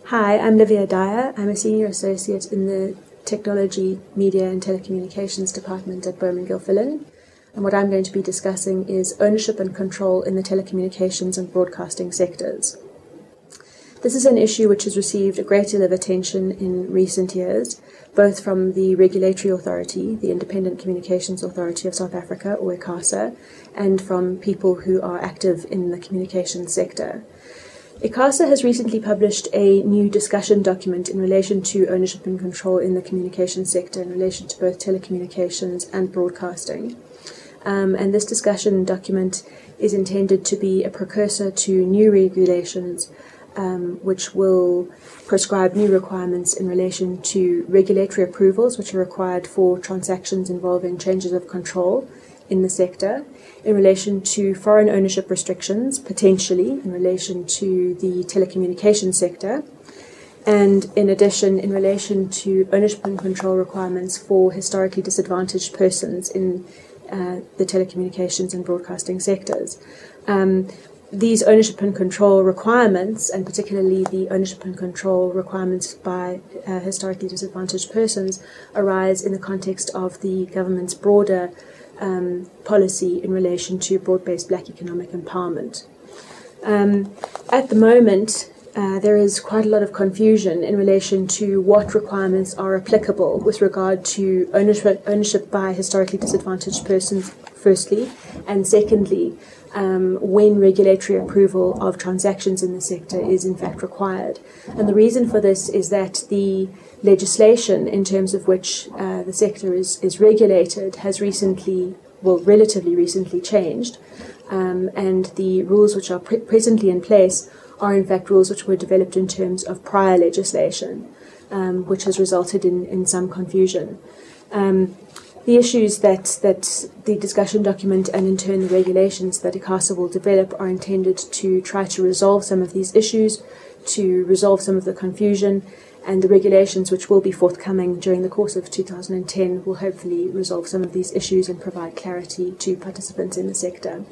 Hi, I'm Livia Dyer. I'm a Senior Associate in the Technology, Media and Telecommunications Department at Bowman Gilfillan. And what I'm going to be discussing is ownership and control in the telecommunications and broadcasting sectors. This is an issue which has received a great deal of attention in recent years, both from the Regulatory Authority, the Independent Communications Authority of South Africa, or ICASA, and from people who are active in the communications sector. ICASA has recently published a new discussion document in relation to ownership and control in the communications sector in relation to both telecommunications and broadcasting. And this discussion document is intended to be a precursor to new regulations which will prescribe new requirements in relation to regulatory approvals which are required for transactions involving changes of control in the sector, in relation to foreign ownership restrictions, potentially in relation to the telecommunications sector, and in addition in relation to ownership and control requirements for historically disadvantaged persons in the telecommunications and broadcasting sectors. These ownership and control requirements, and particularly the ownership and control requirements by historically disadvantaged persons, arise in the context of the government's broader policy in relation to broad-based black economic empowerment. At the moment, there is quite a lot of confusion in relation to what requirements are applicable with regard to ownership by historically disadvantaged persons, firstly, and secondly, when regulatory approval of transactions in the sector is in fact required. And the reason for this is that the legislation in terms of which the sector is regulated has relatively recently changed, and the rules which are presently in place are in fact rules which were developed in terms of prior legislation, which has resulted in some confusion. The issues that the discussion document and in turn the regulations that ICASA will develop are intended to try to resolve some of these issues, to resolve some of the confusion, and the regulations which will be forthcoming during the course of 2010 will hopefully resolve some of these issues and provide clarity to participants in the sector.